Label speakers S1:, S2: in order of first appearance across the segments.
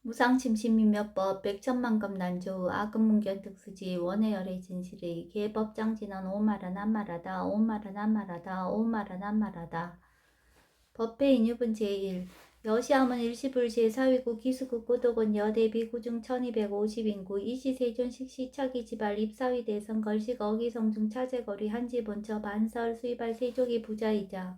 S1: 무상심신민묘법 백천만급 난조 아금문견 특수지 원해열의 진실의 계법장진언 오말은 한말하다 오말은 한말하다 오말은 한말하다. 법회 인유분 제1 여시함은 일시불 제4위구 기수국 고독은 여대비 구중 1250인구 이시세존 식시차기 지발 입사위 대선 걸식 어기성중 차제거리 한지본처 반설 수이발 세족이 부자이자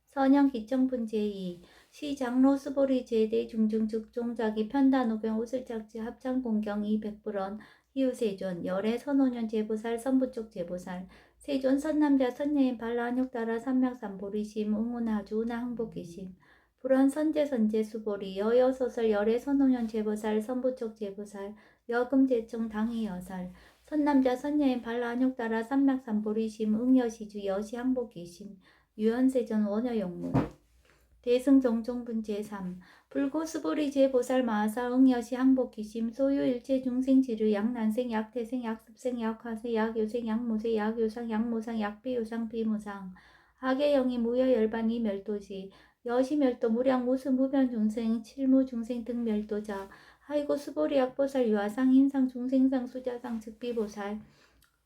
S1: 선영 기청분 제2 시장로 수보리 제대 중중즉 종자기 편단오경 우슬짝지 합창공경 200불원 희우세존 열애 선오년 제보살 선부쪽 제보살 세존 선남자 선녀인 발라한욕 따라 삼명삼보리심 웅운하주 나항복기심 불원 선제 수보리 여여소설 열애 선오년 제보살 선부쪽 제보살 여금제청 당이여살 선남자 선녀인 발라한욕 따라 삼명삼보리심 응여시주 여시항복기심 유연세전 원여용문 대승정종분 제3 불고수보리 제보살 마하사 응여시 항복기심 소유일체 중생지류 약난생 약태생 약습생 약화세 약요생 약모세 약요상 약모상 약비요상 비무상 하계영이 무여열반 이멸도시 여시멸도 무량 무수 무변중생 칠무중생 등 멸도자 하이고 수보리 약보살 유아상 인상 중생상 수자상 즉비보살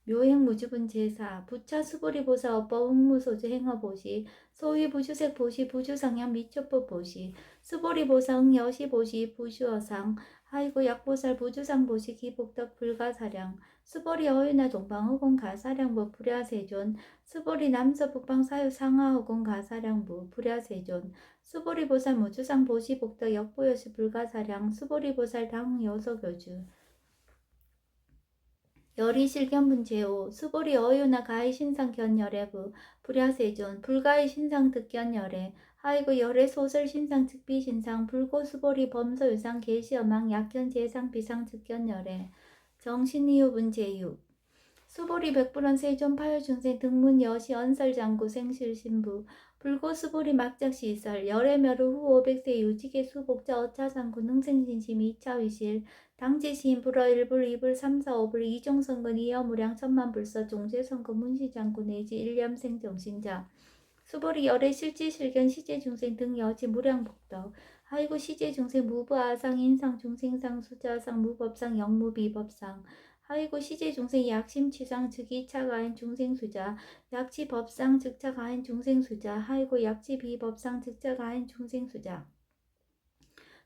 S1: 묘행무주분 제4 부차 수보리 보사 업법 응무소주 행어보시 소위 부주색 보시 부주상향 미초법 보시 수보리 보사 응여시 보시 부주어상 하이고 약보살 부주상 보시 기복덕 불가사량 수보리 어유나 동방허공 가사량부 불야세존 수보리 남서 북방 사유 상하허공 가사량부 불야세존 수보리 보살 무주상 보시 복덕 역보여시 불가사량 수보리 보살 당응 여서교주 열이실견분 제5 수보리 어유나 가히 신상 견열애부 불야세존 불가히 신상 득견열애 하이고 열애 소설 신상 즉비 신상 불고 수보리 범서유상 계시어망 약견 제상 비상 즉견열애 정신이유분 제6 수보리 백불원 세존 파효중생 등문 여시 언설장구 생실신부 불고 수보리 막작시설 열애멸후 후 500세 유지계 수복자 어차상구 능생진심 2차위실 당지시인 불어 1불 2불 3, 4, 5불 이종성근 이여무량 천만불서 종제성근 문시장구 내지 일념생 정신자 수보리 열애 실지실견 시제중생 등 여지 무량복덕 하이고 시제중생 무부아상 인상 중생상 수자상 무법상 영무비법상 하이고 시제중생 약심치상 즉이차가인 중생수자 약치법상 즉차가인 중생수자 하이고 약치비법상 즉차가인 중생수자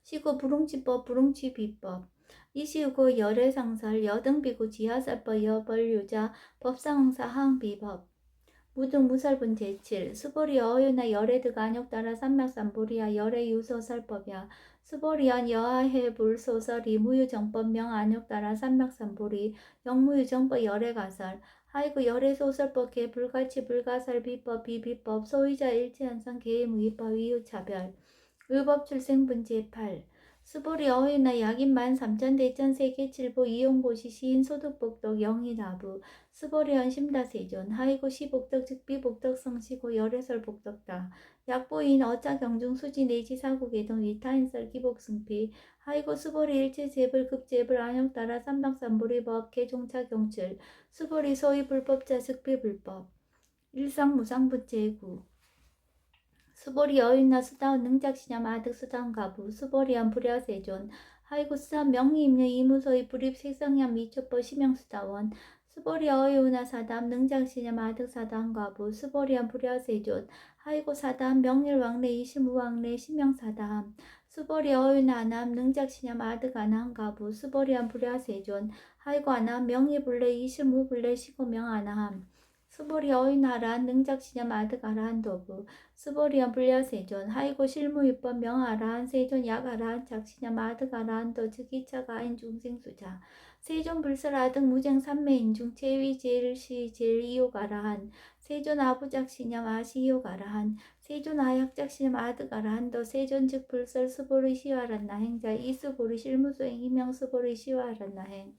S1: 시고 불응치법 불응치비법 이시우고 열애상설 여등비고 지하살법 여벌유자 법상응사 하응비법 무등무설분 제7 수보리 어유나 열애득 안욕 따라 삼맥삼보리야 열애유소설법야 수보리안 여하해불 소설이 무유정법 명안욕 따라 삼맥삼보리 영무유정법 열애가설 하이구 열애소설법 개불가치 불가설 비법 비비법 소유자 일체현상 개의무위법 이유차별 의법출생분 제8 수보리 어휘나 약인만 3천대천 세계칠보 이용보시 시인 소득복덕 영희나부 수보리언 심다세존 하이고 시복덕 즉비복덕 성시고 열애설복덕다 약보인 어차경중 수지 내지 사국의동 위타인설 기복승피 하이고 수보리 일체제불 급제불 안욕따라 삼박삼보리법 개종차경출 수보리 소위 불법자 즉비불법 일상무상분 제9 수보리 여인나 수다운 능작시냐 마득 수다운 가부 수보리안 불야세존 하이고 수다운 명의임녀 이무소의 불입 색성양 미초법 심영수다원 수보리 어이우나 사담 능작시냐 마득 사다운 가부 수보리안 불야세존 하이고 사담 명일왕래 이시무왕래 심영사담 수보리 어이우나 아남 능작시냐 마득 아나한 가부 수보리안 불야세존 하이고 아남 명의불래 이시무불래 시고명 아나함 수보리 어이나란 능작시냐 마득 아라한 도부 수보리안 불야세존 하이고 실무유법 명아라한 세존 약아라한 작시냐 마득 아라한 도 즉이차가인 중생수자 세존 불설아득 무쟁 삼매인중 제위 제일시 제일이욕아라한 세존 아부작시냐 마시이욕아라한 세존 아약작시냐 마득 아라한 도 세존 즉 불설 수보리 시와란나 행자 이수보리 실무소행 희명 수보리 시와란나 행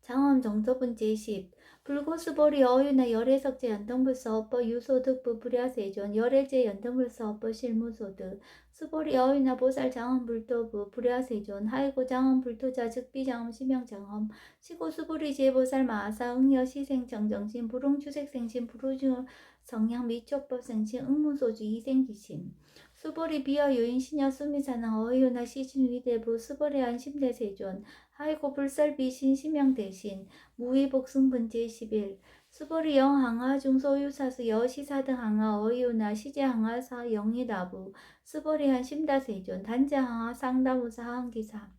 S1: 장엄 정토분 제10 불고수보리 어유나 열애석제 연등불서 업법 유소득부 불야세존 열애제 연등불서 업법 실무소득 수보리 어유나 보살 장엄불도부 불야세존 하이고 장엄불토자 즉비장엄 심영장엄 시고수보리 제보살 마하사 응여 시생정정신 불응추색생신 불우주 성향 미촉법 생신 응무소주 이생기신 수보리 비어 요인 시녀 수미사낭 어이유나 시진 위대부 수보리 안심대 세존 하이고 불설 비신 심영 대신 무의복승분 제11 수보리 영항하 중소유사수 여시사등 항하 어이유나 시제 항하사 영희다부 수보리 한심다 세존 단제 항하 상다무사 항기사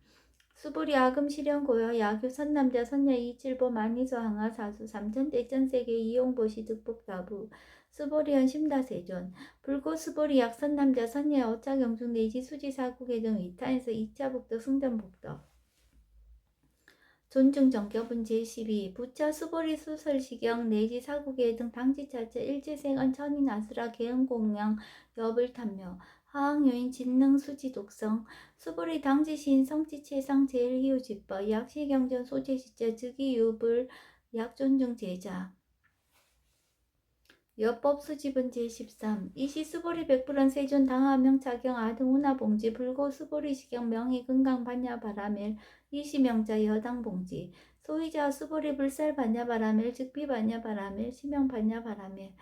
S1: 수보리 아금 실현고여 야교 선남자 선녀 이칠보 만이소 항하 사수 삼천 대천세계 이용보시 득복다부 수보리현 심다세존 불고 수보리 약선남자 선녀 어차경중 내지 수지사국의 등 위타에서 2차 복덕 승전복덕 존중정격분 제12 부차 수보리 수설시경 내지 사국의 등 당지자체 일제생언 천인 아수라 개응공양 여불탐묘 하항요인 진능 수지 독성 수보리 당지시인 성지체상 제일희우지법 약시경전 소재시자 즉이유불 약존중 제자 여법 수집은 제13 이시 수보리 백불원 세존 당하명 차경 아등 운하봉지 불고 수보리 시경 명의 금강 반야 바라멜 이시 명자 여당 봉지 소위자 수보리 불살 반야 바라멜 즉비 반야 바라멜 시명 반야 바라멜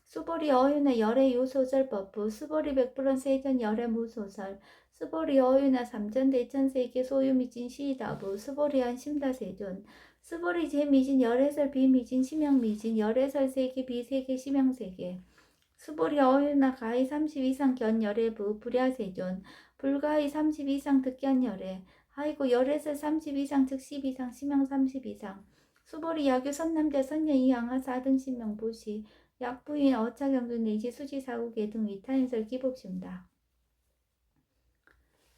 S1: 수보리 어윤의 열의 요소설법부 수보리 백불원 세전 열의 무소설 수보리 어윤의 삼전 대천세계 소유미진 시다부 수보리 한심다 세존 수보리 제미진 열애설 비미진 심형미진 열애설 세계 비세계 심형세계 수보리 어윤나 가히 30 이상 견열애부 불야세존 불가히 30 이상 득견열애 하이고 열애설 30 이상 득10 이상 심형 30 이상 수보리 야교 선남자 선녀 이항하 4등 심명보시 약부인 어차경준 내지 수지사국의 등 위타인설 기복심다.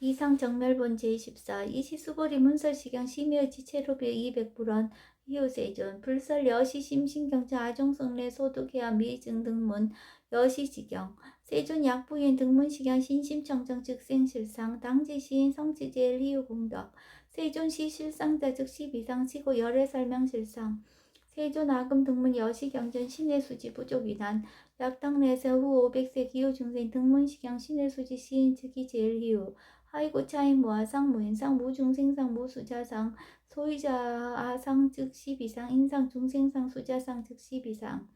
S1: 이상 정멸본 제14 이시수보리 문설시경 심의의 지체로비 200불원 이호세존 불설 여시심신경자 아종성례 소득해야 미증 등문 여시지경 세존 약부인 등문시경 신심청정 즉생실상 당지시인 성지제일 희우공덕 세존시 실상자 즉 12상 치고 열애 설명실상 세존 아금 등문 여시경전 신의수지 부족이난 약당내세 후 500세 기후중생 등문시경 신의수지 시인 즉이 제일 희우 하이고 차인 무아상 무인상 무중생상 무수자상 소이자 아상 즉 12상 인상 중생상 수자상 즉 12상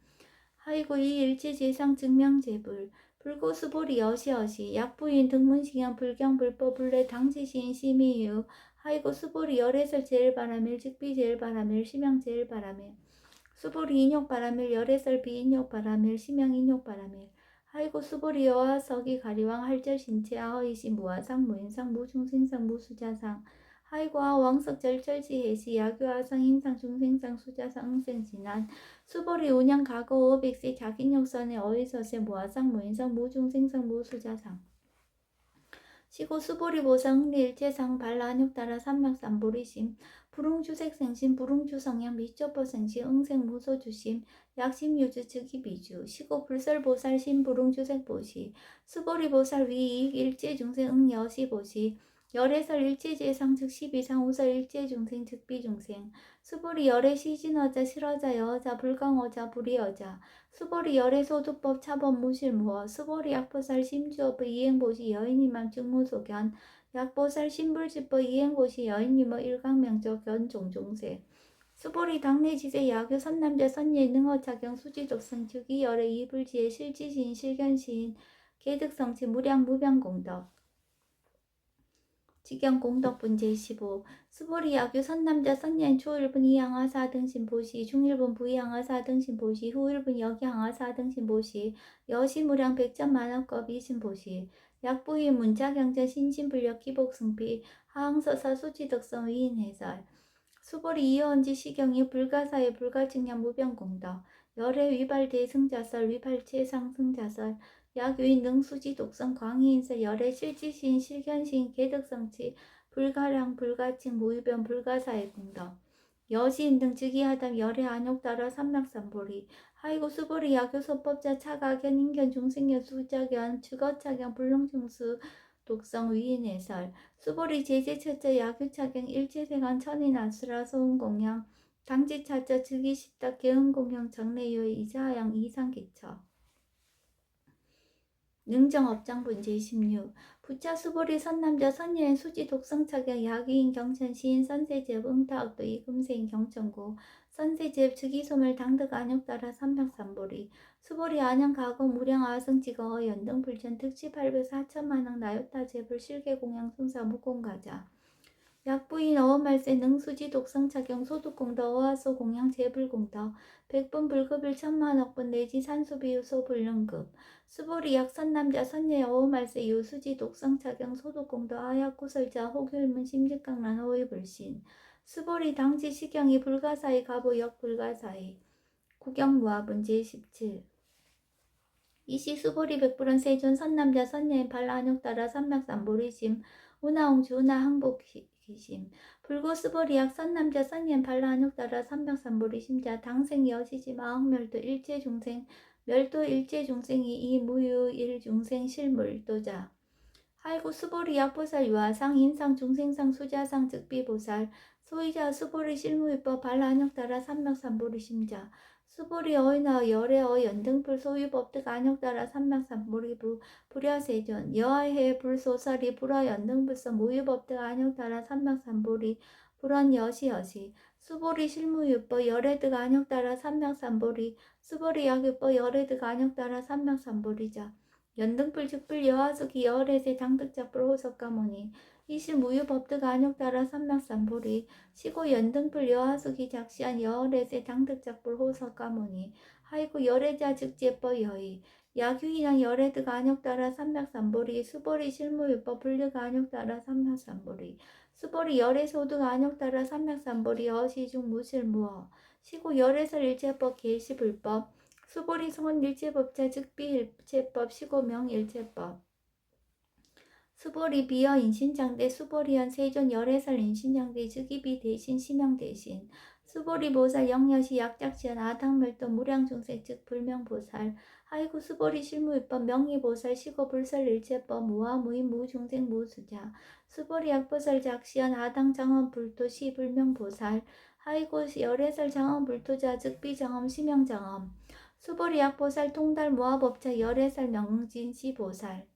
S1: 하이고 이 일체제상 증명제불 불고수보리 여시여시 약부인 등문시경 불경불법 불례 당지시인 심의유 하이고 수보리 열애설 제일바라밀 즉비 제일바라밀 심양 제일바라밀 수보리 인욕바라밀 열애설 비인욕바라밀 심양 인욕바라밀 하이고 수보리 여하석이 가리왕 할절 신체 아허이시 무아상 무인상 무중생상 무수자상 하이고 아왕석 절철지 해시 야교아상 인상 중생상 수자상 응생진한 수보리 운양 가거 500세 자긴욕선의 어휘서세 무아상 무인상 무중생상 무수자상 시고 수보리 보상 흥리일체상 발라한욕 따라 삼맥삼보리심 불응주색생심 불응주성향 미적보생시 응생무소주심 약심유주 즉이비주 시고 불설보살 심불응주색보시 수보리보살 위이익 일체중생 응여시보시 열애설 일체제상 즉 12상 우설 일체중생 즉비중생 수보리 열애 시진어자 실어자 여어자 불강어자 불이어자 수보리 열애소두법 차법 무실무어 수보리 약보살 심주어부 이행보시 여인이맘 증무소견 약보살 신불지법 이행보시 여인이머 일강명적 견종종세 수보리 당내지세 야교 선남자 선예 능어차경 수지독성 즉이 열애 이불지의 실지시인 실견시인 개득성치 무량 무병공덕 직경공덕분 제15 수보리 야교 선남자 선예인 초일분 이항하사 등신보시 중일분 부이항하사 등신보시 후일분 여기항하사 등신보시 여시무량 백전만원급 이신보시 약부이 문자경전 신신불력 기복승비 하항서사 수지덕성 위인해설 수보리 이어언지 시경이 불가사의 불가증량 무병공덕 열애 위발 대승자설 위발체 상승자설 약유인 능수지 독성 광희인설 열애 실지시인 실견시인 개덕성치 불가량 불가칭 무의변 불가사의 공덕 여시인 등 즉위하담 열애 안욕 따라 삼맥삼보리 하이고 수보리 야교소법자 차가견 인견 중생견 수자견 주거차견 불능중수 독성 위인해설 수보리 제제처자 야교차견 일체생한 천인 아수라 소음공양 당지차자 즉위십다 개응공양 정례요의 이자양 이상기처 능정업장분 제16 부차 수보리 선남자 선녀인 수지 독성차경 야기인 경천 시인 선세제ብ 응타악도 이금세인 경천고 선세제 즉이소멸 당득 안욕 따라 삼백삼보리 수보리 안양 가공 무량 아승지거 연등 불천 특시 804천만왕 나요타 제불 실계 공양 순사 무공가자 약부인 어말세 능수지 독성착용 소득공더 어하소 공양 재불공더 백분 불급일 천만억분 내지 산수비유소 불능급 수보리 약선남자 선녀 어말세 유수지 독성착용 소득공더 아약구설자 혹율문 심직강란 호의불신 수보리 당지 시경이 불가사의 가보역 불가사의 구경무합은 제17 이시 수보리 백불은 세존 선남자 선녀인 발라안욕 따라 삼맥삼보리심 우나홍주 우나항복기심 불고 수보리약 선남자 선녀인 발라안욕 따라 삼맥삼보리심자 당생 여시지 마흥멸도 일체중생 멸도 일체중생이 이무유 일중생 실물도자 하이고 수보리 약보살 유아상 인상 중생상 수자상 즉비보살 소이자 수보리 실무위법 발라안욕 따라 삼맥삼보리심자 수보리 어이나 열애어 연등불 소유법득 안욕 따라 삼맥삼보리부 불야세존 여하해 불소설이 불화 연등불서 무유법득 안욕 따라 삼맥삼보리 불원 여시여시 수보리 실무유법 열애득 안욕 따라 삼맥삼보리 수보리 약유법 열애득 안욕 따라 삼맥삼보리자 연등불 즉불 여하숙이 열애세 장득작불 호석가모니 이시 무유법득 안욕 따라 삼맥삼보리 시고 연등불 여하숙이 작시한 여월에세 당득작불 호석가모니 하이고 열애자 즉제법 여의 야규인한 열애득 안욕 따라 삼맥삼보리 수보리 실무유법 불득 안욕 따라 삼맥삼보리 수보리 열애소득 안욕 따라 삼맥삼보리 어시중 무실무어 시고 열애설 일체법 계시불법 수보리 성은 일체법자 즉비일체법 시고명 일체법 수보리 비어 인신장대 수보리연 세존 열애설 인신장대 즉이비 대신 심형 대신 수보리 보살 영여시 약작시연 아당멸도 무량중생 즉 불명보살 하이구 수보리 실무위법 명의보살 시고 불설 일체법 무아 무인 무중생 무수자 수보리 약보살 작시연 아당장엄 불토시 불명보살 하이구 열애설 장엄 불토자 즉 비장엄 심형장엄 수보리 약보살 통달 무아법자 열애설 명진시보살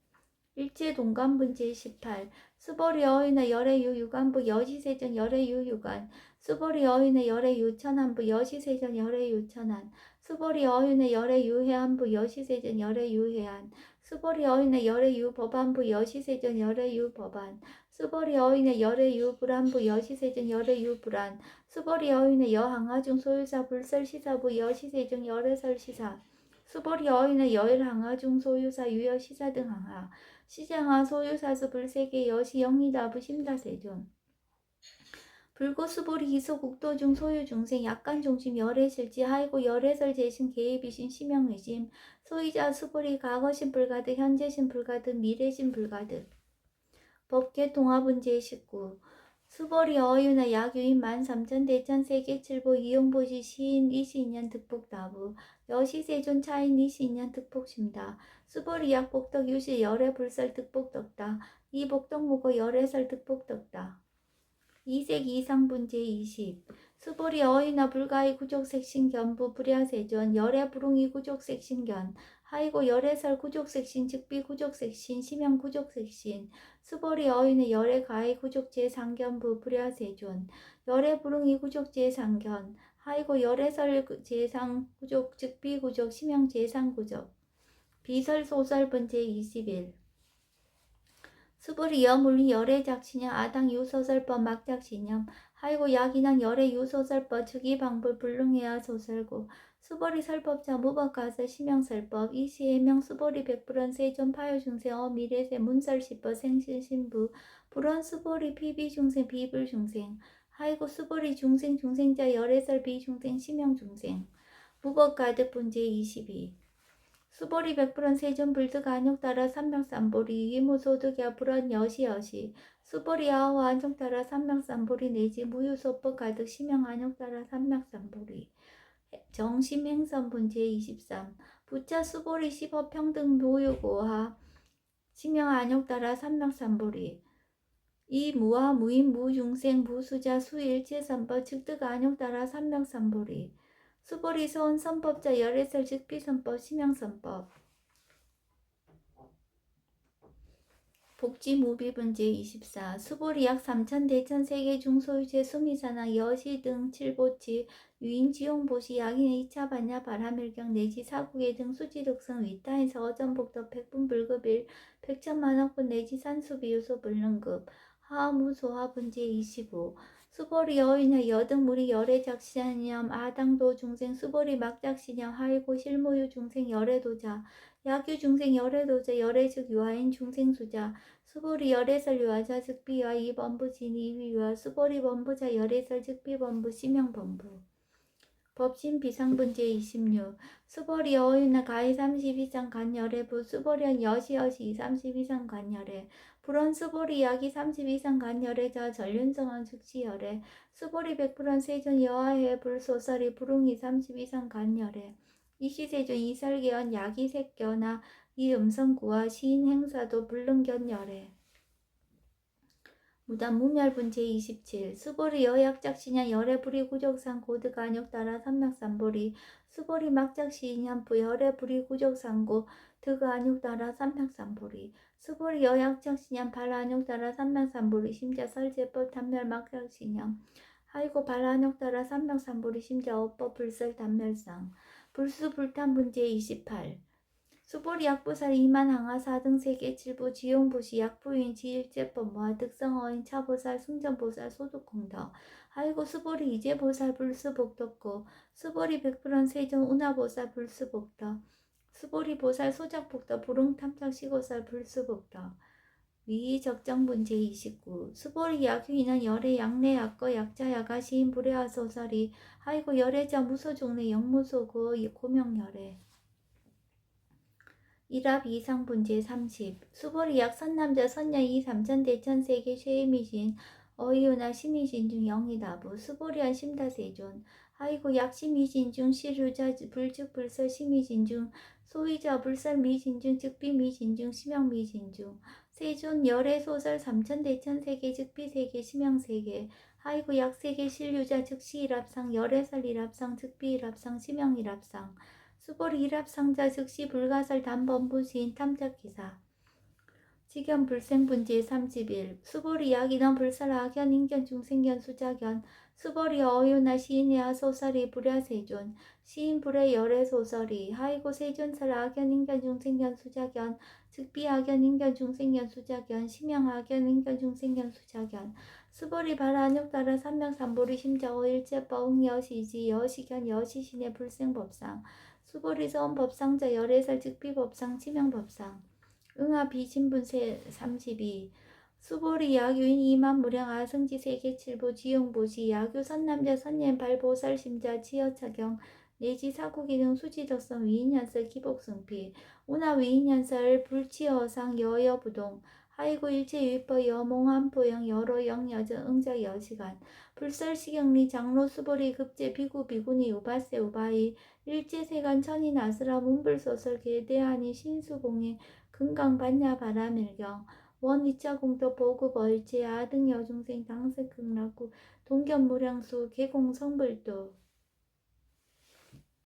S1: 일제동관분 제18 수보리 어인의 열애유 유관부 여시세전 열애유 유관 수보리 어인의 열애유 천안부 여시세전 열애유 천안 수보리 어인의 열애유 해안부 여시세전 열애유 해안 수보리 어인의 열애유 법안부 여시세전 열애유 법안 수보리 어인의 열애유 불안부 여시세전 열애유 불안 수보리 어인의 여항하중 소유사 불설시사부 여시세전 열애설시사 수보리 어인의 열항하중 소유사 유여시사 등 항하 시장하 소유사수 불세계 여시 영리다부 심다세존 불고수보리 기소 국도중 소유중생 약간중심 열애실지 하이고 열애설 재신 개입이신 심형의심 소이자 수보리 과거신 불가득 현재신 불가득 미래신 불가득 법계통합은 제19 수보리 어유나 약유인 13,000 대천 세계칠보 이용보시 시인 이시인년 득복다부 여시세존 차인 이시인년 득복심다 수보리 약복덕 유시 열애 불설 득복덕다 이복덕무고 열애설 득복덕다 이색 이상분 제20 수보리 어이나 불가의 구족색신견부 불야세존 열애 불웅이 구족색신견 하이고 열애설 구족색신 즉비 구족색신 심형 구족색신 수보리 어인의 열애 가의 구족 제3견부 불야세존 열애 불웅이 구족 제3견 하이고 열애설 제3 구족 즉비 구족 심형 제3 구족 비설 소설분 제21 수보리 여물리 열애 작신형 아당 유소설법 막작신형 하이고 약인한 열애 유소설법 즉이방불 불능해야 소설고 수보리 설법자 무법가설 심형설법 이시해명 수보리 백불원 세존 파요중생 어미래세 문설시법 생실신부 불원 수보리 피비중생 비불중생 하이고 수보리 중생 중생자 열애설 비중생 심형중생 무법가득분 제22 수보리 백불원 세존 불득 안욕 따라 삼명삼보리 이무소득야 불원 여시여시 수보리 아호 안종 따라 삼명삼보리 내지 무유소법 가득 심형 안욕 따라 삼명삼보리 정심행선분 제23 부차 수보리 시법평등 무유고하 심형 안욕 따라 삼명삼보리 이 무아 무인 무중생 무수자 수일체선법 즉득 안욕 따라 삼명삼보리 수보리 소원 선법자 열애설 즉비선법 심형선법 복지무비분 제24 수보리 약 3천 대천 세계 중소유체 수미산하 여시 등 칠보치 유인지용보시 약인의 2차 반야 바람일경 내지 사국의 등 수지독성 위타에서 어전복도 백분불급일 백천만억분 내지 산수비유소 불능급 하무소하분 제25 수보리 어휘냐 여등무리 열애작시념 아당도 중생 수보리 막작시념 하이고 실무유 중생 열애도자 야규 중생 열애도자 열애즉 유아인 중생수자 수보리 열애설 유아자 즉비와 이범부 진이위와 수보리 범부자 열애설 즉비범부 심형범부 법신 비상분 제26 수보리 어유나 가히 30 이상 간열애부 수보리한 여시여시 30 이상 간열애 불원 수보리 약이 30 이상 간열애자 전륜성한 즉시열애 수보리 100% 세존 여하해 불소설이 불웅이 30 이상 간열애 이시세존 이설계연 약이 색겨나 이 음성구와 시인 행사도 불능견열애 무단 무멸분 제27 수보리 여약작시냐 열애불이 구족상 고드간역 따라 삼맥삼보리 수보리 막작시인현부 열애불이 구족상고 드간역 따라 삼맥삼보리 수보리 여약작시냐 발안역 따라 삼맥삼보리 심자 설제법 단멸 막작시냐 하이고 발안역 따라 삼맥삼보리 심자 어법 불설 단멸상 불수불탄분 제28 수보리 약부살 2만 항하 4등 세계 7부 지용부시 약부인 지일제법 모아 득성어인 차보살 승전보살 소득공덕 하이고 수보리 이제보살 불수복덕고 수보리 100% 세종 운하보살 불수복덕 수보리 보살 소작복덕 부릉탐탁 시고살 불수복덕 위적정분 제29 수보리 약유인은 열애 양내 약거 약자 야가 시인 불애하 소살이 하이고 열애자 무소종내 영무소고 고명열애 일합 이상분 제30 수보리 약 선남자 선녀 이 삼천대천 세계 쉐이미신 어이오나 시미신 중 영이다부 수보리한 심다세존 하이고 약 시미신 중 시류자 불즉 불설 시미신 중 소위자 불설 미신 중 즉비 미신 중 심형 미신 중 세존 열애 소설 삼천대천 세계 즉비 세계 심형 세계 하이고 약 세계 신류자 즉시 일합상 열애설 일합상 즉비 일합상 심형 일합상 수보리 일합상자 즉시 불가설 단범부시인 탐작기사 직연 불생분 제31 수보리 약인원 불설 악연 인견 중생견 수작견 수보리 어유나 시인이야 소설이 불야세존 시인 불의 열애 소설이 하이고 세존설 악연 인견 중생견 수작견 즉비 악연 인견 중생견 수작견 심형 악연 인견 중생견 수작견 수보리 발안역 따라 삼명삼보리 심자오 일제법응 여시지 여시견 여시신의 불생법상 수보리 서원법상자 열애설 즉비법상 치명법상 응하 비신분 32 수보리 약유인 2만 무량 아승지 세계 7부 지용보시 약유 선남자 선옌 발보살 심자 치여차경 내지 사구기능 수지덕성 위인연설 기복승피 운하 위인연설 불치어상 여여부동 하이고 일체유입법 여몽한포영 여로 영여전 응자 여시간 불설시경리 장로 수보리 급제 비구 비구니 우바세 우바이 일제세간 천인 아스라 문불소설 계대하니 신수공예 금강반야 바라밀경 원 2차 공덕 보급 얼제 아등 여중생 당색극락구 동견무량수 개공성불도